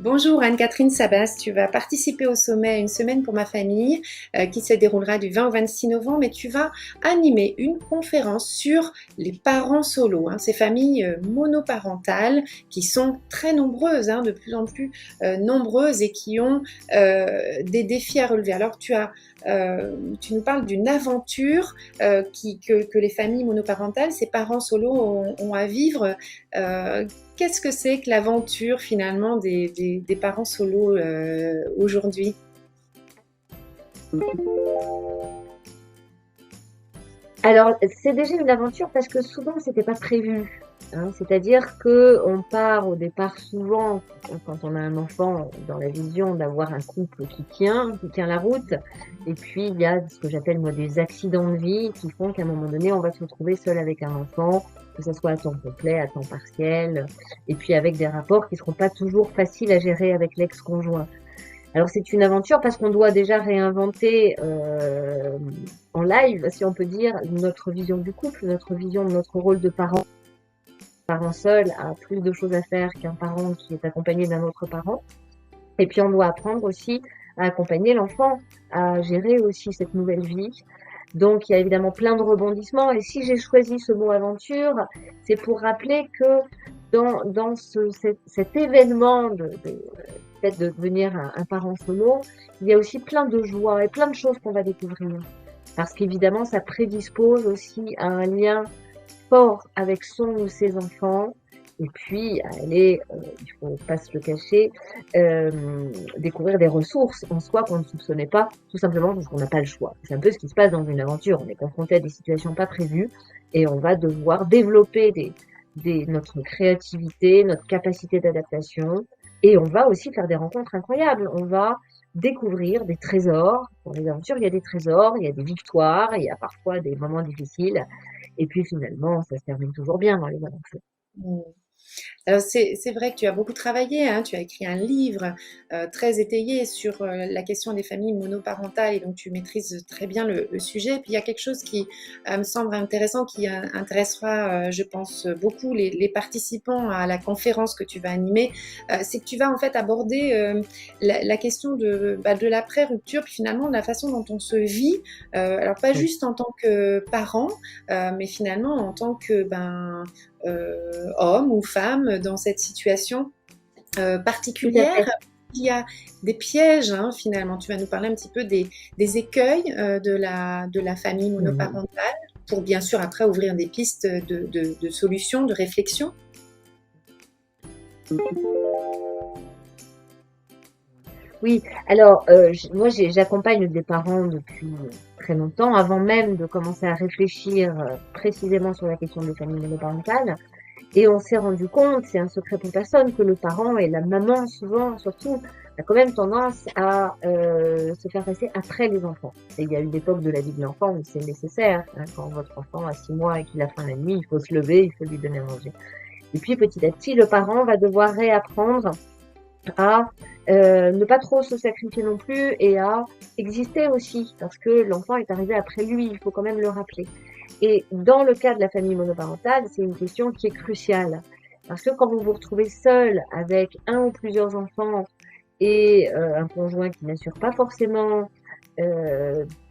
Bonjour Anne-Catherine Sabas, tu vas participer au sommet Une semaine pour ma famille qui se déroulera du 20 au 26 novembre et tu vas animer une conférence sur les parents solos, ces familles monoparentales qui sont très nombreuses, de plus en plus nombreuses et qui ont des défis à relever. Alors tu nous parles d'une aventure que les familles monoparentales, ces parents solos ont à vivre. Euh, Qu'est-ce que c'est que l'aventure finalement des parents solos aujourd'hui? Alors, c'est déjà une aventure parce que souvent, c'était pas prévu. C'est-à-dire que on part au départ souvent, quand on a un enfant, dans la vision d'avoir un couple qui tient la route. Et puis, il y a ce que j'appelle moi des accidents de vie qui font qu'à un moment donné, on va se retrouver seul avec un enfant, que ce soit à temps complet, à temps partiel, et puis avec des rapports qui seront pas toujours faciles à gérer avec l'ex-conjoint. Alors c'est une aventure parce qu'on doit déjà réinventer en live, si on peut dire, notre vision du couple, notre vision de notre rôle de parent. Un parent seul a plus de choses à faire qu'un parent qui est accompagné d'un autre parent. Et puis on doit apprendre aussi à accompagner l'enfant, à gérer aussi cette nouvelle vie. Donc il y a évidemment plein de rebondissements. Et si j'ai choisi ce mot aventure, c'est pour rappeler que dans cet événement de fait de devenir un parent solo, il y a aussi plein de joie et plein de choses qu'on va découvrir. Parce qu'évidemment, ça prédispose aussi à un lien fort avec son ou ses enfants. Et puis, à aller, il faut pas se le cacher, découvrir des ressources en soi qu'on ne soupçonnait pas, tout simplement parce qu'on n'a pas le choix. C'est un peu ce qui se passe dans une aventure. On est confronté à des situations pas prévues et on va devoir développer notre créativité, notre capacité d'adaptation. Et on va aussi faire des rencontres incroyables. On va découvrir des trésors. Dans les aventures, il y a des trésors, il y a des victoires, il y a parfois des moments difficiles. Et puis finalement, ça se termine toujours bien dans les aventures. Alors c'est vrai que tu as beaucoup travaillé, tu as écrit un livre très étayé sur la question des familles monoparentales et donc tu maîtrises très bien le sujet. Puis il y a quelque chose qui me semble intéressant, qui intéressera, je pense, beaucoup les participants à la conférence que tu vas animer, c'est que tu vas en fait aborder la question de l'après-rupture, puis finalement de la façon dont on se vit, alors pas Oui, juste en tant que parent, mais finalement en tant que homme ou femme dans cette situation tout à particulière. fait. Il y a des pièges, finalement. Tu vas nous parler un petit peu des écueils de la famille Mhm. monoparentale pour bien sûr après ouvrir des pistes de solutions, de réflexion. Oui, alors moi j'accompagne des parents depuis très longtemps, avant même de commencer à réfléchir précisément sur la question des familles monoparentales. Et on s'est rendu compte, c'est un secret pour personne, que le parent et la maman souvent, surtout, a quand même tendance à se faire passer après les enfants. Et il y a une époque de la vie de l'enfant où c'est nécessaire. Quand votre enfant a 6 mois et qu'il a faim la nuit, il faut se lever, il faut lui donner à manger. Et puis petit à petit, le parent va devoir réapprendre à ne pas trop se sacrifier non plus et à exister aussi, parce que l'enfant est arrivé après lui, il faut quand même le rappeler. Et dans le cas de la famille monoparentale, c'est une question qui est cruciale. Parce que quand vous vous retrouvez seul avec un ou plusieurs enfants et un conjoint qui n'assure pas forcément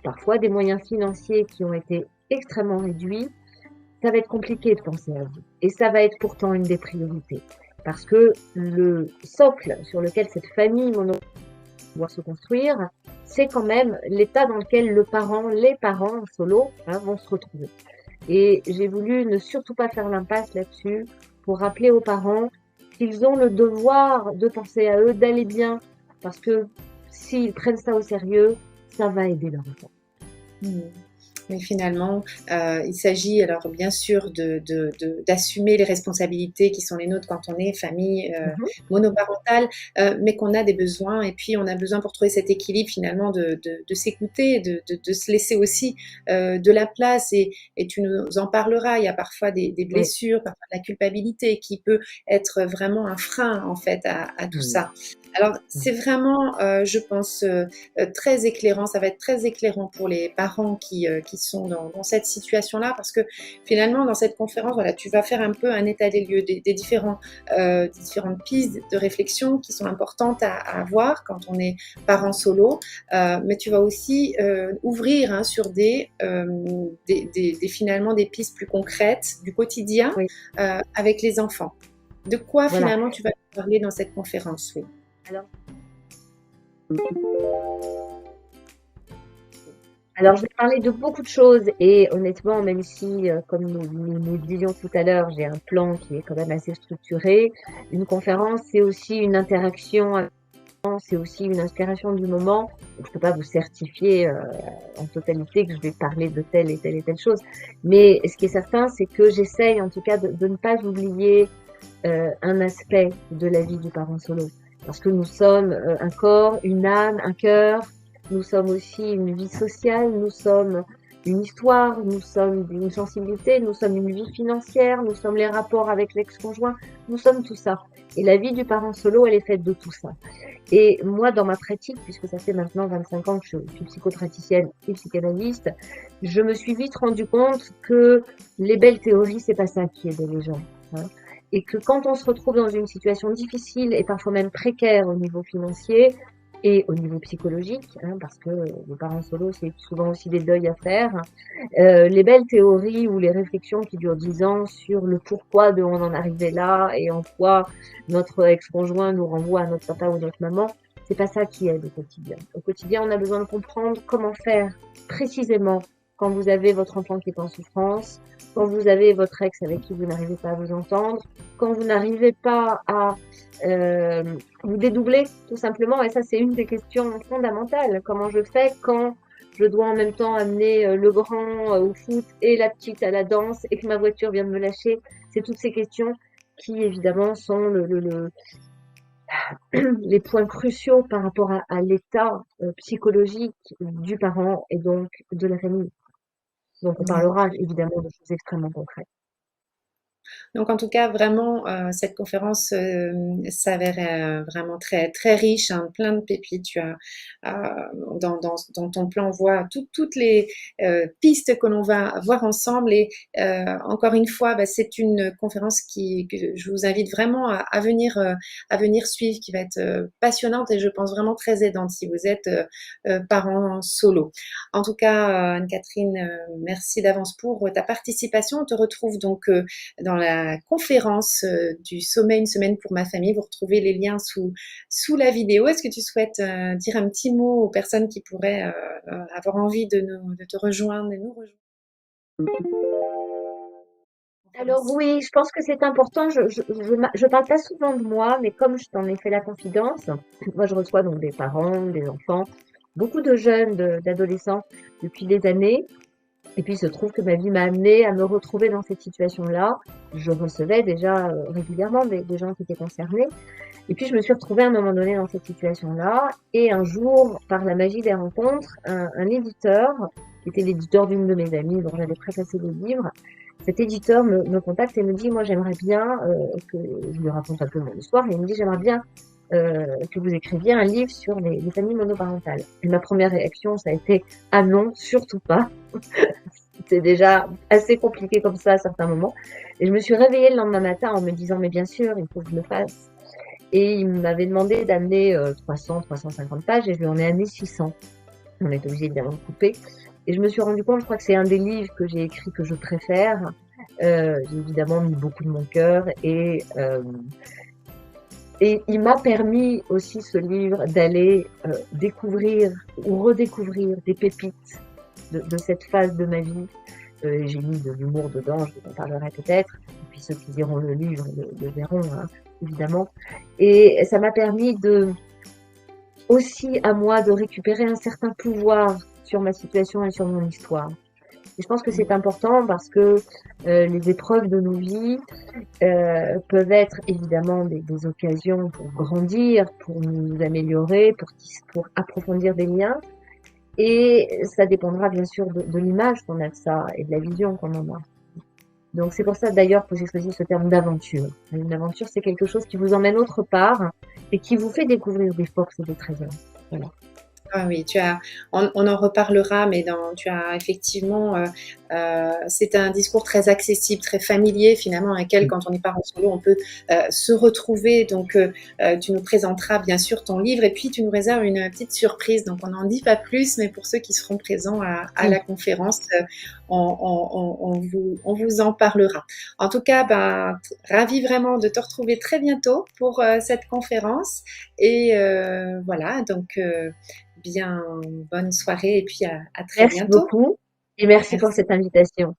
parfois des moyens financiers qui ont été extrêmement réduits, ça va être compliqué de penser à vous. Et ça va être pourtant une des priorités. Parce que le socle sur lequel cette famille mono doit se construire, c'est quand même l'état dans lequel les parents solo vont se retrouver. Et j'ai voulu ne surtout pas faire l'impasse là-dessus pour rappeler aux parents qu'ils ont le devoir de penser à eux, d'aller bien, parce que s'ils prennent ça au sérieux, ça va aider leur enfant. Mmh. Mais finalement, il s'agit alors bien sûr d'assumer les responsabilités qui sont les nôtres quand on est famille Mhm. monoparentale, mais qu'on a des besoins et puis on a besoin pour trouver cet équilibre finalement de s'écouter, de se laisser aussi de la place et tu nous en parleras. Il y a parfois des Oui. blessures, parfois de la culpabilité qui peut être vraiment un frein en fait à tout Mhm. ça. Alors c'est vraiment, je pense, très éclairant. Ça va être très éclairant pour les parents qui qui sont dans cette situation-là, parce que finalement, dans cette conférence, voilà, tu vas faire un peu un état des lieux des différentes pistes de réflexion qui sont importantes à avoir quand on est parent solo, mais tu vas aussi ouvrir hein, sur finalement des pistes plus concrètes du quotidien Oui. avec les enfants. De quoi Voilà. finalement tu vas parler dans cette conférence, oui. Alors, je vais parler de beaucoup de choses et honnêtement, même si, comme nous disions tout à l'heure, j'ai un plan qui est quand même assez structuré, une conférence, c'est aussi une interaction avec les gens, c'est aussi une inspiration du moment. Donc, je peux pas vous certifier en totalité que je vais parler de telle et telle et telle chose. Mais ce qui est certain, c'est que j'essaye en tout cas de ne pas oublier un aspect de la vie du parent solo. Parce que nous sommes un corps, une âme, un cœur. Nous sommes aussi une vie sociale, nous sommes une histoire, nous sommes une sensibilité, nous sommes une vie financière, nous sommes les rapports avec l'ex-conjoint, nous sommes tout ça. Et la vie du parent solo, elle est faite de tout ça. Et moi, dans ma pratique, puisque ça fait maintenant 25 ans que je suis psychopraticienne et psychanalyste, je me suis vite rendu compte que les belles théories, c'est pas ça qui aide les gens. Hein. Et que quand on se retrouve dans une situation difficile et parfois même précaire au niveau financier, et au niveau psychologique, hein, parce que les parents solos, c'est souvent aussi des deuils à faire. Les belles théories ou les réflexions qui durent 10 ans sur le pourquoi de on en arrivait là et en quoi notre ex-conjoint nous renvoie à notre papa ou notre maman, c'est pas ça qui aide au quotidien. Au quotidien, on a besoin de comprendre comment faire précisément quand vous avez votre enfant qui est en souffrance, quand vous avez votre ex avec qui vous n'arrivez pas à vous entendre, quand vous n'arrivez pas à vous dédoubler tout simplement. Et ça, c'est une des questions fondamentales. Comment je fais quand je dois en même temps amener le grand au foot et la petite à la danse et que ma voiture vient de me lâcher? C'est toutes ces questions qui, évidemment, sont les points cruciaux par rapport à l'état psychologique du parent et donc de la famille. Donc, on parlera évidemment de choses extrêmement concrètes. Donc en tout cas, vraiment, cette conférence s'avère vraiment très, très riche, hein, plein de pépites. Tu as, dans ton plan, on voit toutes les pistes que l'on va voir ensemble. Et encore une fois, bah, c'est une conférence que je vous invite vraiment à venir suivre, qui va être passionnante et je pense vraiment très aidante si vous êtes parent solo. En tout cas, Anne-Catherine, merci d'avance pour ta participation. On te retrouve donc dans la conférence du sommet une semaine pour ma famille. Vous retrouvez les liens sous la vidéo. Est-ce que tu souhaites dire un petit mot aux personnes qui pourraient avoir envie de te rejoindre et nous rejoindre? Alors oui, je pense que c'est important. Je parle pas souvent de moi, mais comme je t'en ai fait la confidence, moi je reçois donc des parents, des enfants, beaucoup de jeunes, d'adolescents depuis des années. Et puis, il se trouve que ma vie m'a amenée à me retrouver dans cette situation-là. Je recevais déjà régulièrement des gens qui étaient concernés. Et puis, je me suis retrouvée à un moment donné dans cette situation-là. Et un jour, par la magie des rencontres, un éditeur, qui était l'éditeur d'une de mes amies dont j'avais préfacé des livres, cet éditeur me contacte et me dit, moi, j'aimerais bien que je lui raconte un peu mon histoire. Et il me dit, j'aimerais bien que vous écriviez un livre sur les familles monoparentales. Et ma première réaction, ça a été, ah non, surtout pas. C'est déjà assez compliqué comme ça à certains moments. Et je me suis réveillée le lendemain matin en me disant, mais bien sûr, il faut que je le fasse. Et il m'avait demandé d'amener 350 pages et je lui en ai amené 600. On est obligé évidemment de couper. Et je me suis rendu compte, je crois que c'est un des livres que j'ai écrit que je préfère. J'ai évidemment mis beaucoup de mon cœur et il m'a permis aussi ce livre d'aller découvrir ou redécouvrir des pépites de cette phase de ma vie. J'ai mis de l'humour dedans, je vous en parlerai peut-être. Et puis ceux qui liront le livre le verront, hein, évidemment. Et ça m'a permis aussi à moi de récupérer un certain pouvoir sur ma situation et sur mon histoire. Et je pense que c'est important parce que les épreuves de nos vies peuvent être évidemment des occasions pour grandir, pour nous améliorer, pour approfondir des liens. Et ça dépendra bien sûr de l'image qu'on a de ça et de la vision qu'on en a. Donc c'est pour ça d'ailleurs que j'ai choisi ce terme d'aventure. Une aventure, c'est quelque chose qui vous emmène autre part et qui vous fait découvrir des forces et des trésors. Voilà. Ah oui, on en reparlera, mais tu as effectivement, c'est un discours très accessible, très familier finalement, avec lequel, quand on est parent solo, on peut se retrouver. Donc, tu nous présenteras bien sûr ton livre et puis tu nous réserves une petite surprise. Donc, on n'en dit pas plus, mais pour ceux qui seront présents à la conférence, on vous en parlera. En tout cas, ben, ravie vraiment de te retrouver très bientôt pour cette conférence. Et voilà, donc bien bonne soirée et puis à très Merci bientôt. beaucoup et merci pour Merci. cette invitation.